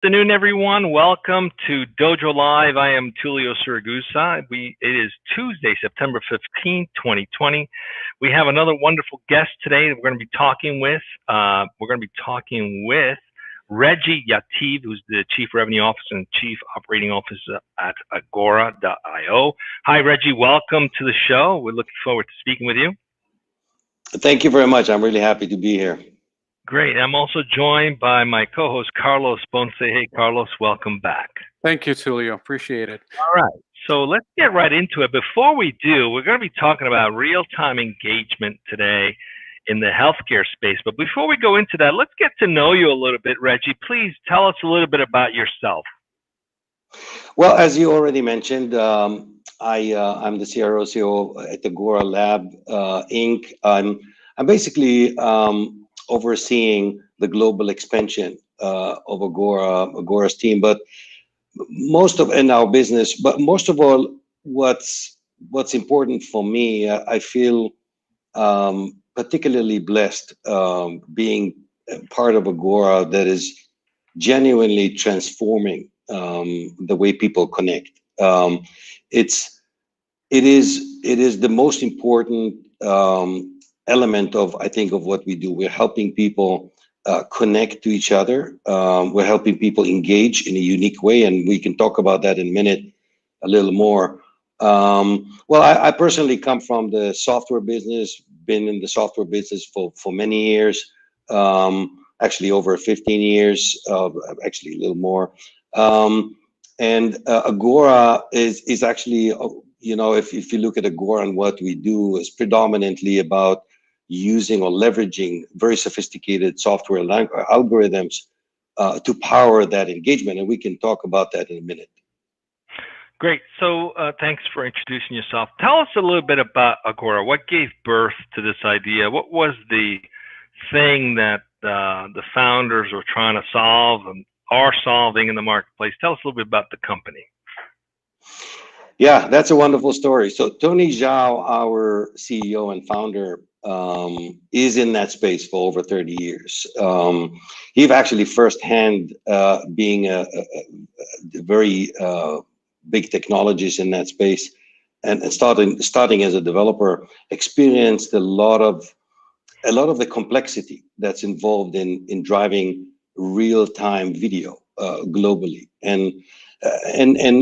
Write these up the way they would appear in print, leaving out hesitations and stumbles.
Afternoon, everyone. Welcome to Dojo Live. I am Tulio Siragusa. It is Tuesday, September 15th, 2020. We have another wonderful guest today that we're going to be talking with. Reggie Yativ, who's the Chief Revenue Officer and Chief Operating Officer at Agora.io. Hi, Reggie. Welcome to the show. We're looking forward to speaking with you. Thank you very much. I'm really happy to be here. Great. I'm also joined by my co-host, Carlos Ponce. Hey, Carlos, welcome back. Thank you, Tulio. Appreciate it. All right. So let's get right into it. Before we do, we're going to be talking about real-time engagement today in the healthcare space. But before we go into that, let's get to know you a little bit, Reggie. Please tell us a little bit about yourself. Well, as you already mentioned, I'm the CRO COO at Agora Lab Inc. I'm basically overseeing the global expansion of Agora's team, but most of all, what's important for me, I feel particularly blessed being part of Agora that is genuinely transforming the way people connect. It is the most important element of, I think, of what we do. We're helping people connect to each other. We're helping people engage in a unique way, and we can talk about that in a minute a little more. Well, I personally come from the software business, been in the software business for many years, actually over 15 years, actually a little more. And Agora is actually, if you look at Agora and what we do, is predominantly about using or leveraging very sophisticated software algorithms to power that engagement. And we can talk about that in a minute. Great. So thanks for introducing yourself. Tell us a little bit about Agora. What gave birth to this idea? What was the thing that the founders were trying to solve and are solving in the marketplace? Tell us a little bit about the company. Yeah, that's a wonderful story. So Tony Zhao, our CEO and founder, is in that space for over 30 years. He's actually firsthand being a very big technologist in that space, and starting as a developer, experienced a lot of the complexity that's involved in driving real-time video globally. And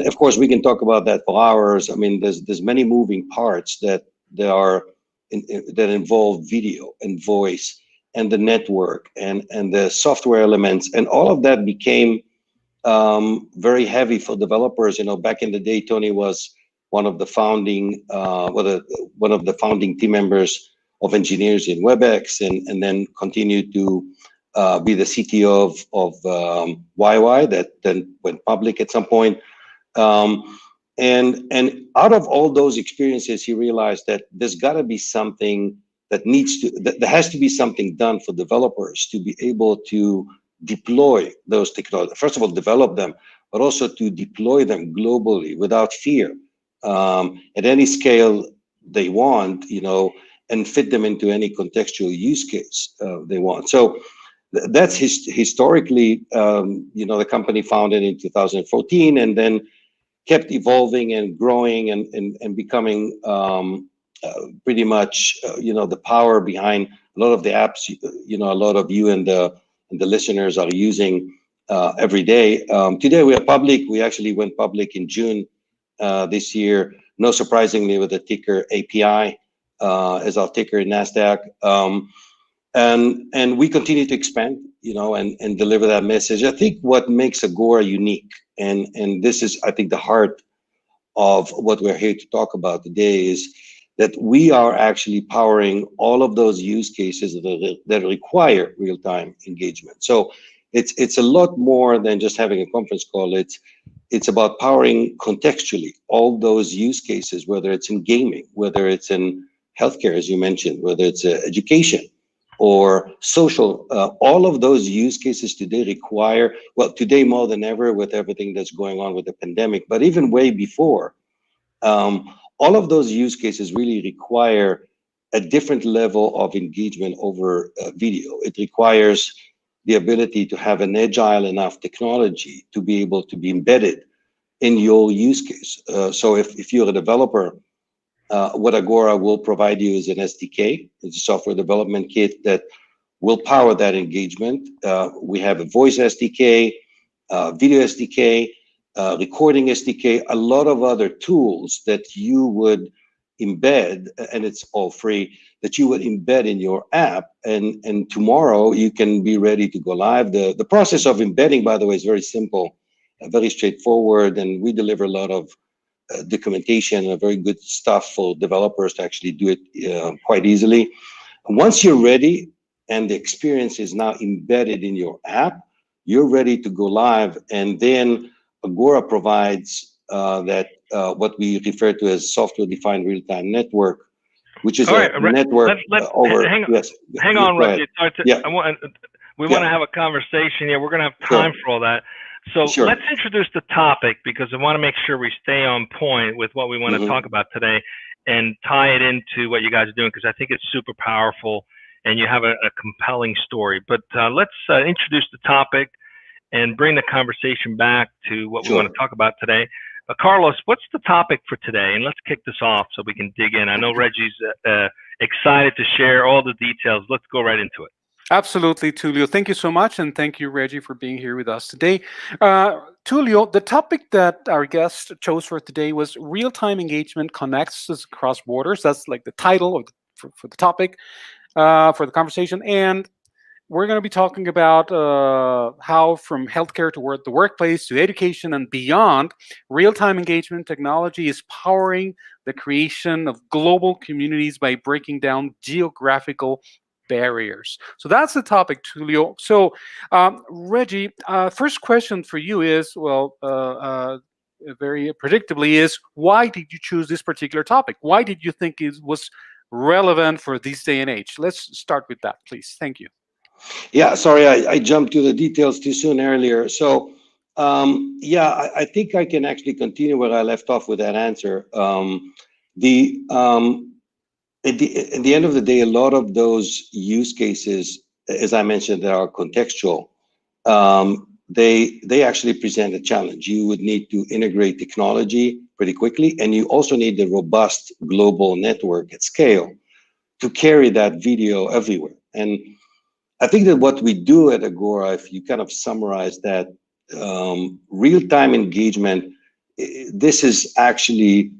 of course, we can talk about that for hours. I mean, there's many moving parts that involve video and voice and the network and the software elements, and all of that became very heavy for developers. Back in the day, Tony was one of the founding team members of engineers in WebEx, and then continued to be the CTO of YY that then went public at some point. And out of all those experiences, he realized that there's got to be something there has to be something done for developers to be able to deploy those technologies. First of all, develop them, but also to deploy them globally without fear, at any scale they want, and fit them into any contextual use case they want. So that's historically, the company founded in 2014, and then kept evolving and growing and becoming pretty much, the power behind a lot of the apps, a lot of you and the listeners are using every day. Today we are public. We actually went public in June this year, no surprisingly, with the ticker API as our ticker in NASDAQ. And we continue to expand, and deliver that message. I think what makes Agora unique, and this is, I think, the heart of what we're here to talk about today, is that we are actually powering all of those use cases that require real-time engagement. So it's a lot more than just having a conference call. It's about powering contextually all those use cases, whether it's in gaming, whether it's in healthcare, as you mentioned, whether it's education or social. All of those use cases today require, well, today more than ever with everything that's going on with the pandemic, but even way before, all of those use cases really require a different level of engagement over video. It requires the ability to have an agile enough technology to be able to be embedded in your use case. So if you're a developer, what Agora will provide you is an SDK. It's a software development kit that will power that engagement. We have a voice SDK, video SDK, recording SDK, a lot of other tools that you would embed, and it's all free, that you would embed in your app. And tomorrow you can be ready to go live. The process of embedding, by the way, is very simple, very straightforward, and we deliver a lot of documentation and very good stuff for developers to actually do it quite easily. And once you're ready and the experience is now embedded in your app, you're ready to go live. And then Agora provides that what we refer to as software-defined real-time network, which is a network over. Hang on, Reggie. We want to have a conversation here. We're going to have time for all that. So let's introduce the topic, because I want to make sure we stay on point with what we want to talk about today and tie it into what you guys are doing, because I think it's super powerful and you have a compelling story. But let's introduce the topic and bring the conversation back to what we want to talk about today. Carlos, what's the topic for today? And let's kick this off so we can dig in. I know Reggie's excited to share all the details. Let's go right into it. Absolutely, Tulio. Thank you so much. And thank you, Reggie, for being here with us today. Tulio, the topic that our guest chose for today was real-time engagement connects us across borders. That's like the title for the topic, for the conversation. And we're going to be talking about how from healthcare to the workplace to education and beyond, real-time engagement technology is powering the creation of global communities by breaking down geographical barriers. So that's the topic, Tulio. So, Reggie, first question for you is, very predictably, is why did you choose this particular topic? Why did you think it was relevant for this day and age? Let's start with that, please. Thank you. Yeah, sorry, I jumped to the details too soon earlier. So, I think I can actually continue where I left off with that answer. At the end of the day, a lot of those use cases, as I mentioned, that are contextual, they actually present a challenge. You would need to integrate technology pretty quickly, and you also need a robust global network at scale to carry that video everywhere. And I think that what we do at Agora, if you kind of summarize that, real-time engagement, this is actually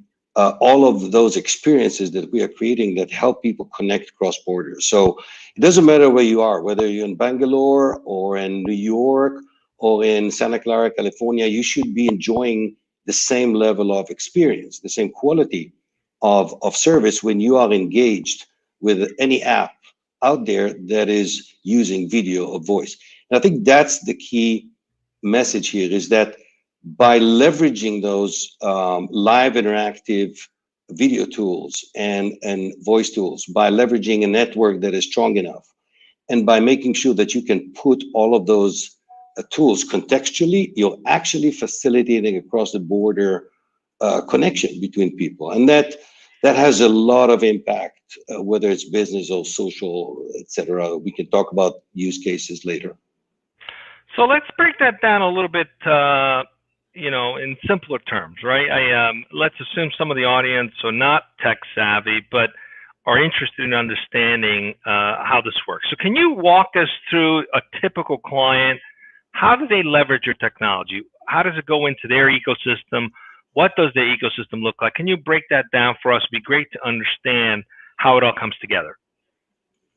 all of those experiences that we are creating that help people connect cross borders. So it doesn't matter where you are, whether you're in Bangalore or in New York or in Santa Clara, California, you should be enjoying the same level of experience, the same quality of service when you are engaged with any app out there that is using video or voice. And I think that's the key message here, is that by leveraging those live interactive video tools and voice tools, by leveraging a network that is strong enough, and by making sure that you can put all of those tools contextually, you're actually facilitating across the border connection between people. And that has a lot of impact, whether it's business or social, etc. We can talk about use cases later. So let's break that down a little bit, in simpler terms, right? Let's assume some of the audience are not tech savvy, but are interested in understanding how this works. So can you walk us through a typical client? How do they leverage your technology? How does it go into their ecosystem? What does their ecosystem look like? Can you break that down for us? It'd be great to understand how it all comes together.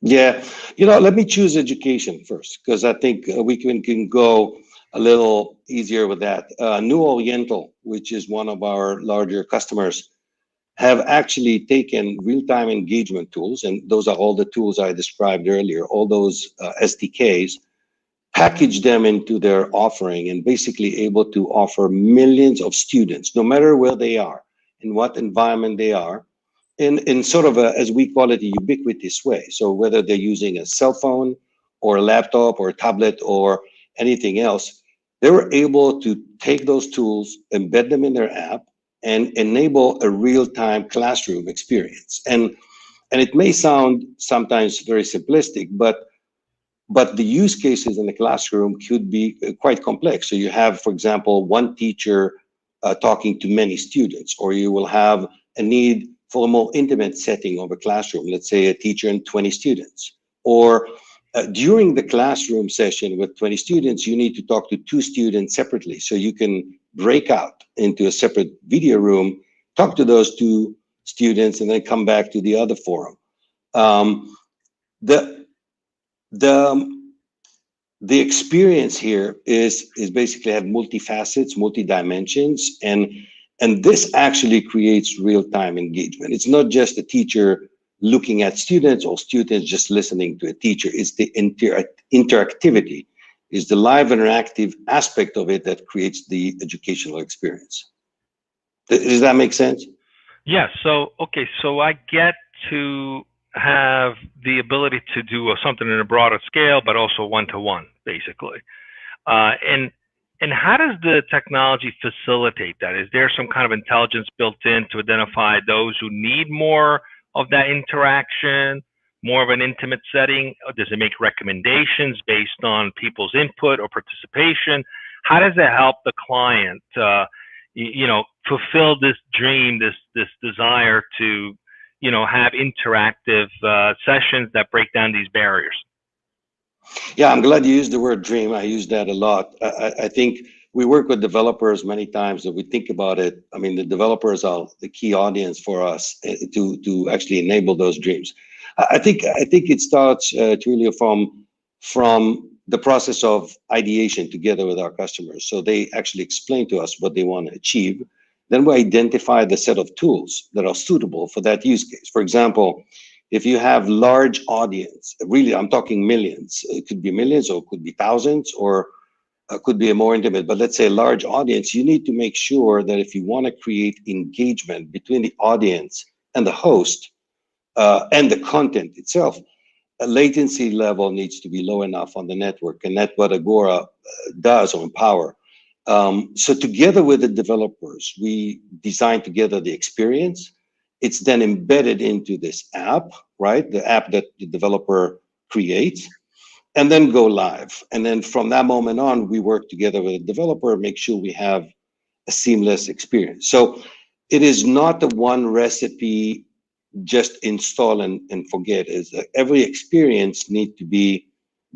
Yeah, let me choose education first, because I think we can go a little easier with that. New Oriental, which is one of our larger customers, have actually taken real-time engagement tools, and those are all the tools I described earlier, all those SDKs, package them into their offering, and basically able to offer millions of students, no matter where they are, in what environment they are, in sort of a, as we call it, a ubiquitous way. So whether they're using a cell phone or a laptop or a tablet or anything else, they were able to take those tools, embed them in their app, and enable a real-time classroom experience. And it may sound sometimes very simplistic, but but the use cases in the classroom could be quite complex. So you have, for example, one teacher talking to many students, or you will have a need for a more intimate setting of a classroom, let's say a teacher and 20 students. Or during the classroom session with 20 students, you need to talk to 2 students separately. So you can break out into a separate video room, talk to those 2 students, and then come back to the other forum. The the experience here is basically have multifacets, multi-dimensions, and this actually creates real-time engagement. It's not just a teacher looking at students or students just listening to a teacher. It's the interactivity, is the live interactive aspect of it that creates the educational experience. Does that make sense? Yeah. So, okay. So I get to have the ability to do something in a broader scale, but also one-to-one, basically. And how does the technology facilitate that? Is there some kind of intelligence built in to identify those who need more of that interaction, more of an intimate setting? Or does it make recommendations based on people's input or participation? How does it help the client, fulfill this dream, this desire to, have interactive sessions that break down these barriers? Yeah, I'm glad you used the word dream. I use that a lot. I think we work with developers many times, and we think about it. I mean, the developers are the key audience for us to actually enable those dreams. I think it starts truly from the process of ideation together with our customers. So they actually explain to us what they want to achieve. Then we identify the set of tools that are suitable for that use case. For example, if you have large audience, really, I'm talking millions. It could be millions, or it could be thousands, or could be a more intimate. But let's say a large audience, you need to make sure that if you want to create engagement between the audience and the host and the content itself, a latency level needs to be low enough on the network, and that's what Agora does, or empower. So together with the developers, we design together the experience. It's then embedded into this app, right? The app that the developer creates, and then go live. And then from that moment on, we work together with the developer, make sure we have a seamless experience. So it is not a one recipe, just install and forget. Is every experience need to be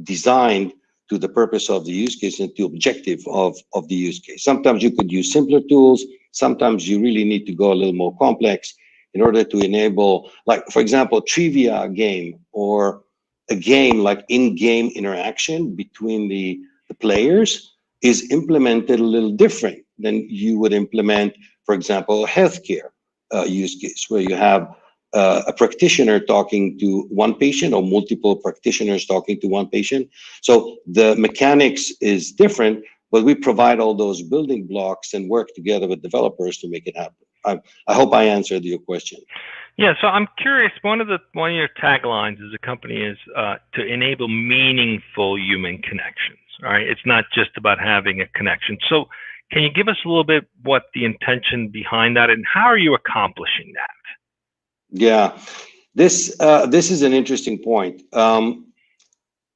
designed to the purpose of the use case and to objective of the use case. Sometimes you could use simpler tools. Sometimes you really need to go a little more complex in order to enable, like, for example, trivia game, or a game like in-game interaction between the players is implemented a little different than you would implement, for example, a healthcare use case, where you have a practitioner talking to one patient, or multiple practitioners talking to one patient. So the mechanics is different, but we provide all those building blocks and work together with developers to make it happen. I hope I answered your question. Yeah, so I'm curious. One of your taglines as a company is to enable meaningful human connections. All right, it's not just about having a connection. So, can you give us a little bit what the intention behind that, and how are you accomplishing that? Yeah, this is an interesting point.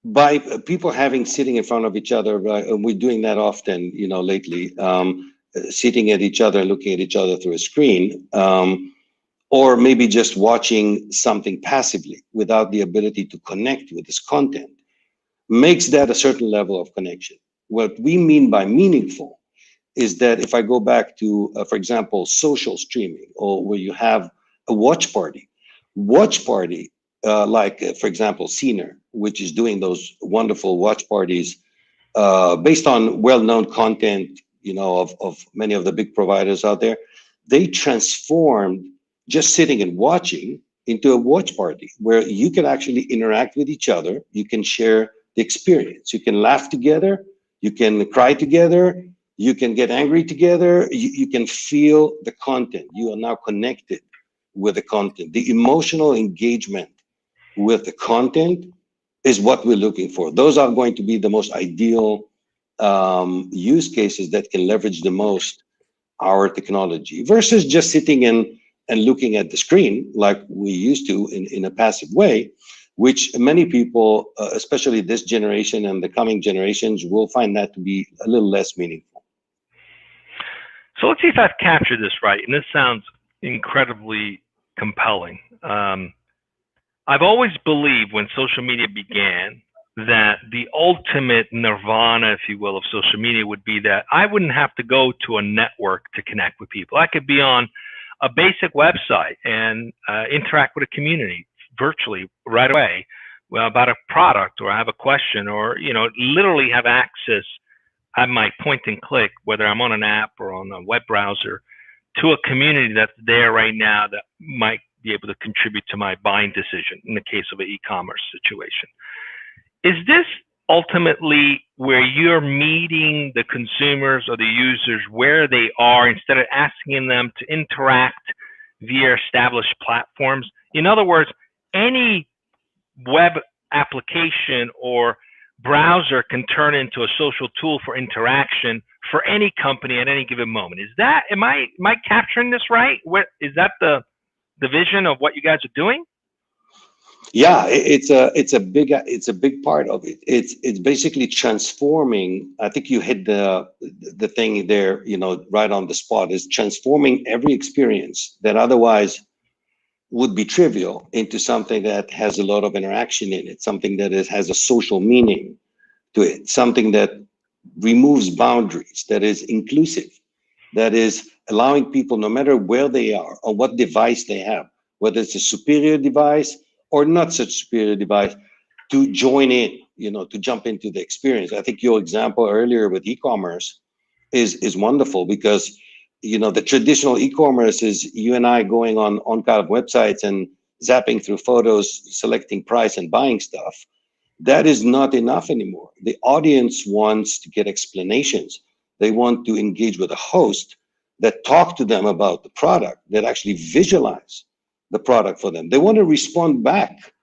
By people having sitting in front of each other, and we're doing that often, lately, sitting at each other, looking at each other through a screen, or maybe just watching something passively without the ability to connect with this content, makes that a certain level of connection. What we mean by meaningful is that if I go back to, for example, social streaming, or where you have a watch party, for example, Scener, which is doing those wonderful watch parties based on well-known content, of many of the big providers out there. They transformed just sitting and watching into a watch party where you can actually interact with each other. You can share the experience. You can laugh together. You can cry together. You can get angry together. You can feel the content. You are now connected with the content. The emotional engagement with the content is what we're looking for. Those are going to be the most ideal use cases that can leverage the most our technology, versus just sitting and looking at the screen like we used to in a passive way. which many people, especially this generation and the coming generations, will find that to be a little less meaningful. So let's see if I've captured this right, and this sounds incredibly compelling. I've always believed when social media began that the ultimate nirvana, if you will, of social media would be that I wouldn't have to go to a network to connect with people. I could be on a basic website and interact with a community virtually right away about a product, or I have a question, or literally have access at my point and click, whether I'm on an app or on a web browser, to a community that's there right now that might be able to contribute to my buying decision in the case of an e-commerce situation. Is this ultimately where you're meeting the consumers or the users where they are, instead of asking them to interact via established platforms? In other words, any web application or browser can turn into a social tool for interaction for any company at any given moment. Am I capturing this right? Is that the vision of what you guys are doing? Yeah, it's a big part of it. It's basically transforming. I think you hit the thing there, right on the spot. Is transforming every experience that otherwise would be trivial into something that has a lot of interaction in it, something that has a social meaning to it, something that removes boundaries, that is inclusive, that is allowing people, no matter where they are or what device they have, whether it's a superior device or not such superior device, to join in, to jump into the experience. I think your example earlier with e-commerce is wonderful, because the traditional e-commerce is you and I going on kind of websites and zapping through photos, selecting price and buying stuff. That is not enough anymore. The audience wants to get explanations. They want to engage with a host that talk to them about the product, that actually visualize the product for them. They want to respond back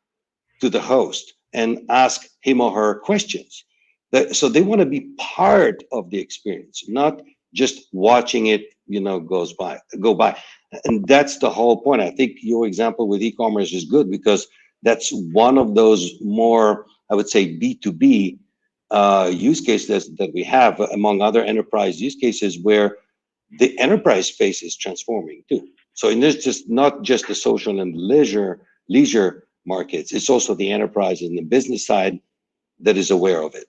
to the host and ask him or her questions. So they want to be part of the experience, not just watching it, go by. And that's the whole point. I think your example with e-commerce is good, because that's one of those more, I would say, B2B use cases that we have, among other enterprise use cases, where the enterprise space is transforming too. So it's just not just the social and leisure markets, it's also the enterprise and the business side that is aware of it.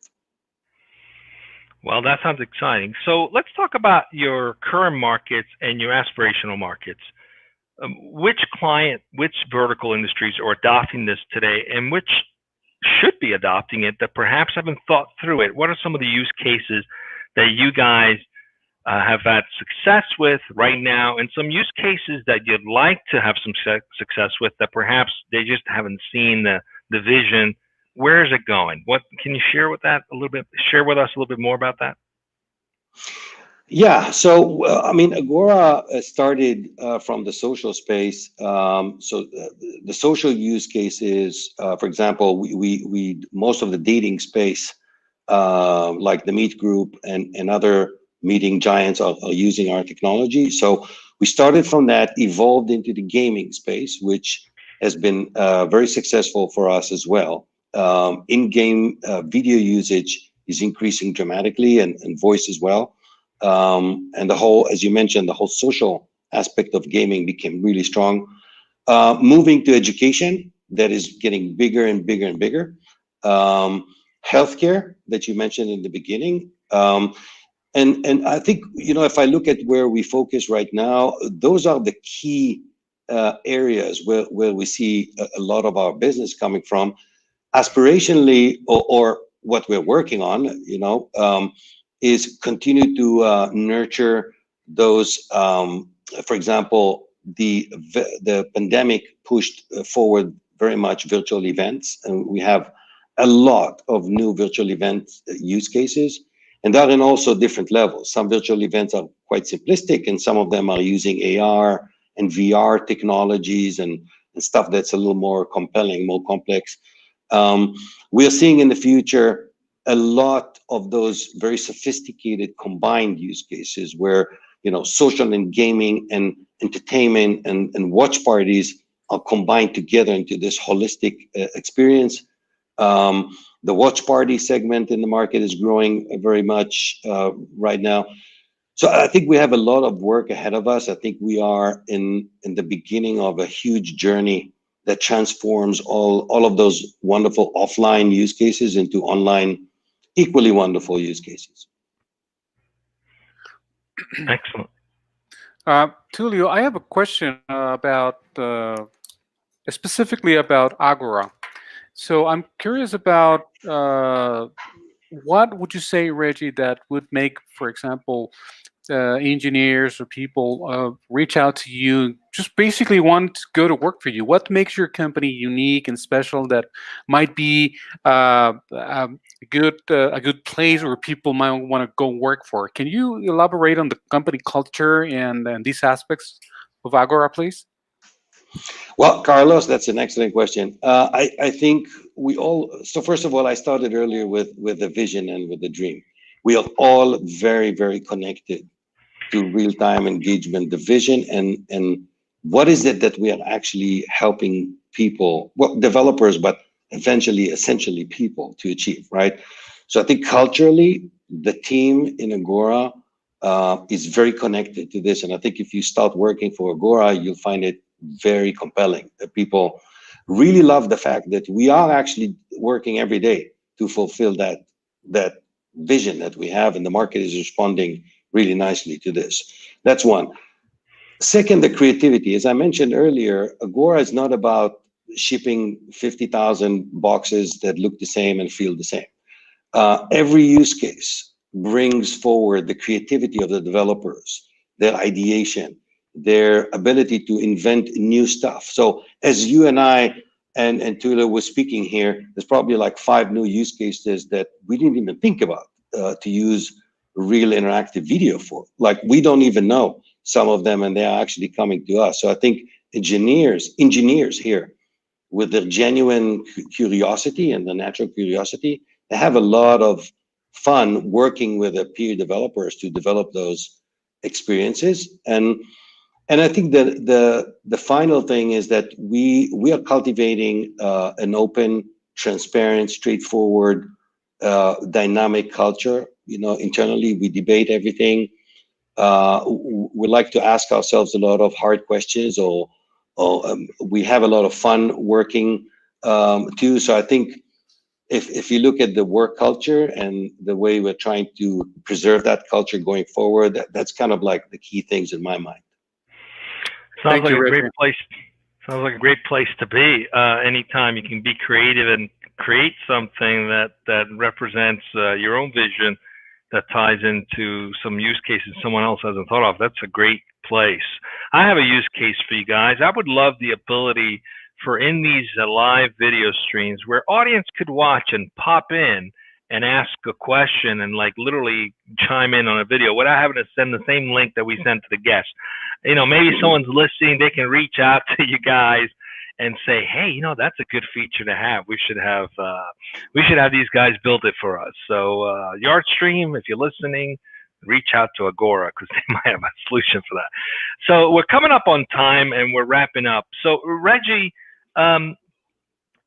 Well, that sounds exciting. So let's talk about your current markets and your aspirational markets. Which vertical industries are adopting this today, and which should be adopting it that perhaps haven't thought through it? What are some of the use cases that you guys have had success with right now, and some use cases that you'd like to have some success with that perhaps they just haven't seen the vision? Where is it going? What can you share with us a little bit more about that? Yeah, so Agora started from the social space. The social use cases, for example, we most of the dating space, like the Meet Group and other meeting giants are using our technology. So we started from that, evolved into the gaming space, which has been very successful for us as well. In-game video usage is increasing dramatically, and voice as well. And the whole, as you mentioned, the whole social aspect of gaming became really strong. Moving to education, that is getting bigger and bigger and bigger. Healthcare, that you mentioned in the beginning. And I think, if I look at where we focus right now, those are the key areas where we see a lot of our business coming from. Aspirationally, or what we're working on, is continue to nurture those. For example, the pandemic pushed forward very much virtual events, and we have a lot of new virtual event use cases, and that in also different levels. Some virtual events are quite simplistic, and some of them are using AR and VR technologies and stuff that's a little more compelling, more complex. We're seeing in the future a lot of those very sophisticated combined use cases where, social and gaming and entertainment and watch parties are combined together into this holistic experience. The watch party segment in the market is growing very much right now. So I think we have a lot of work ahead of us. I think we are in the beginning of a huge journey that transforms all of those wonderful offline use cases into online, equally wonderful use cases. Excellent. Tulio, I have a question about specifically about Agora. So I'm curious about what would you say, Reggie, that would make, for example, engineers or people reach out to you, just basically want to go to work for you? What makes your company unique and special that might be a good place where people might want to go work for? Can you elaborate on the company culture and these aspects of Agora, please? Well, Carlos, that's an excellent question. I think we all, so first of all, I started earlier with the vision and with the dream. We are all very, very connected to real-time engagement, the vision, and what is it that we are actually helping people, well, developers, but eventually, essentially people to achieve, right? So I think culturally, the team in Agora is very connected to this. And I think if you start working for Agora, you'll find it very compelling. People really love the fact that we are actually working every day to fulfill that vision that we have, and the market is responding really nicely to this. That's one. Second, the creativity. As I mentioned earlier, Agora is not about shipping 50,000 boxes that look the same and feel the same. Every use case brings forward the creativity of the developers, their ideation, their ability to invent new stuff. So as you and I and Tulio was speaking here, there's probably like 5 new use cases that we didn't even think about to use real interactive video for. Like, we don't even know some of them, and they are actually coming to us. So I think engineers here, with their genuine curiosity and the natural curiosity, they have a lot of fun working with their peer developers to develop those experiences. And I think that the final thing is that we are cultivating an open, transparent, straightforward, dynamic culture. You know, internally we debate everything. We like to ask ourselves a lot of hard questions, or we have a lot of fun working too. So I think if you look at the work culture and the way we're trying to preserve that culture going forward, that's kind of like the key things in my mind. Sounds like a great place. Sounds like a great place to be. Anytime you can be creative and create something that represents your own vision, that ties into some use cases someone else hasn't thought of, that's a great place. I have a use case for you guys. I would love the ability for in these live video streams where audience could watch and pop in and ask a question and like literally chime in on a video without having to send the same link that we sent to the guest. You know, maybe someone's listening, they can reach out to you guys and say, hey, you know, that's a good feature to have. We should have these guys build it for us. So Yardstream, if you're listening, reach out to Agora because they might have a solution for that. So we're coming up on time and we're wrapping up. So Reggie, in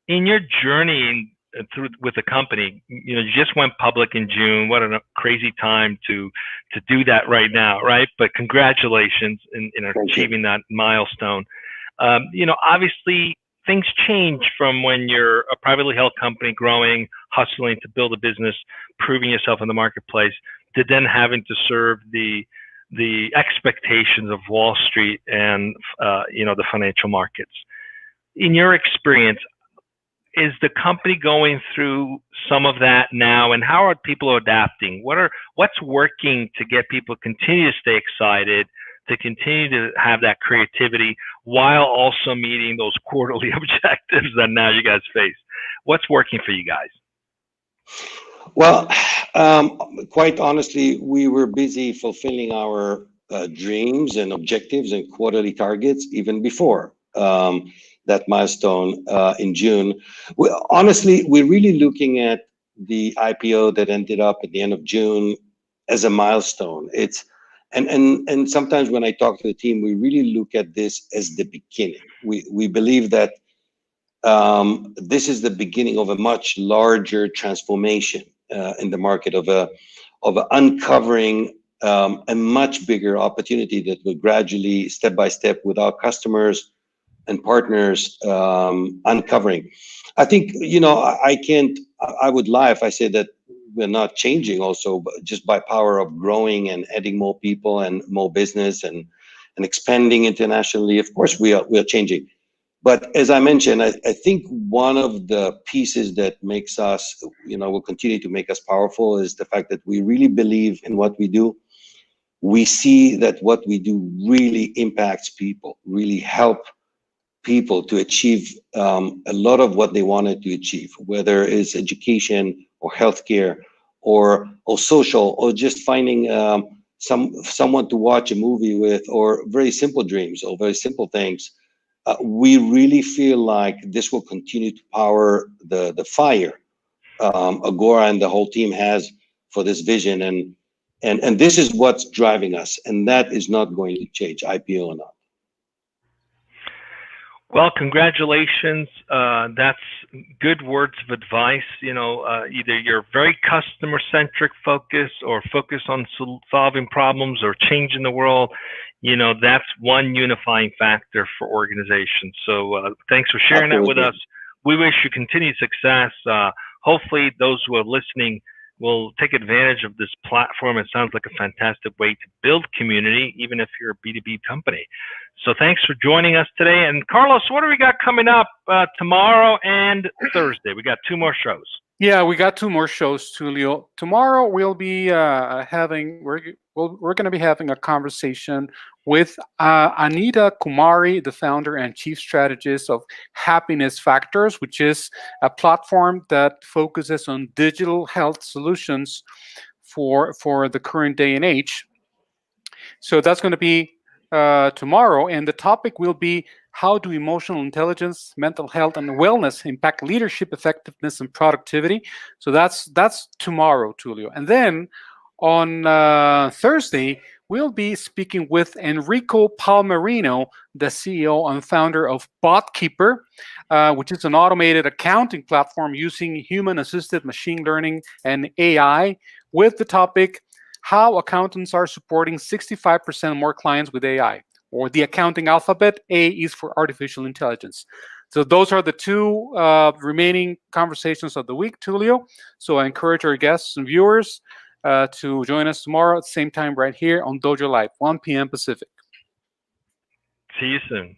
your journey through with the company, you know, you just went public in June. What a crazy time to do that right now, right? But congratulations in achieving that milestone. You know, obviously things change from when you're a privately held company growing, hustling to build a business, proving yourself in the marketplace, to then having to serve the expectations of Wall Street and you know, the financial markets. In your experience, is the company going through some of that now, and how are people adapting? What's working to get people to continue to stay excited, to continue to have that creativity while also meeting those quarterly objectives that now you guys face? What's working for you guys? Well, quite honestly, we were busy fulfilling our dreams and objectives and quarterly targets even before that milestone in June. Honestly, we're really looking at the IPO that ended up at the end of June as a milestone. And sometimes when I talk to the team, we really look at this as the beginning. We believe that this is the beginning of a much larger transformation in the market, of uncovering a much bigger opportunity that will gradually, step by step, with our customers and partners, uncovering. I think, I can't, I would lie if I say that we're not changing also, but just by power of growing and adding more people and more business and expanding internationally. Of course, we are changing. But as I mentioned, I think one of the pieces that makes us, will continue to make us powerful, is the fact that we really believe in what we do. We see that what we do really impacts people, really help people to achieve a lot of what they wanted to achieve, whether it's education or healthcare or social, or just finding someone to watch a movie with, or very simple dreams or very simple things. We really feel like this will continue to power the fire Agora and the whole team has for this vision, and this is what's driving us, and that is not going to change, IPO or not. Well, congratulations. That's good words of advice. Either you're very customer-centric focus, or focus on solving problems or changing the world. That's one unifying factor for organizations. So thanks for sharing that with us. We wish you continued success. Hopefully those who are listening will take advantage of this platform. It sounds like a fantastic way to build community, even if you're a B2B company. So thanks for joining us today. And Carlos, what do we got coming up tomorrow and Thursday? We got 2 more shows. Yeah, we got 2 more shows, Tulio. Tomorrow we'll be we're going to be having a conversation with Anita Kumari, the founder and chief strategist of Happiness Factors, which is a platform that focuses on digital health solutions for the current day and age. So that's going to be tomorrow, and the topic will be: how do emotional intelligence, mental health, and wellness impact leadership effectiveness and productivity? So that's tomorrow, Tulio. And then on Thursday, we'll be speaking with Enrico Palmerino, the CEO and founder of BotKeeper, which is an automated accounting platform using human-assisted machine learning and AI, with the topic: how accountants are supporting 65% more clients with AI, or the accounting alphabet. A is for artificial intelligence. So those are the 2 remaining conversations of the week, Tulio. So I encourage our guests and viewers to join us tomorrow at the same time right here on Dojo Live, 1 p.m. Pacific. See you soon.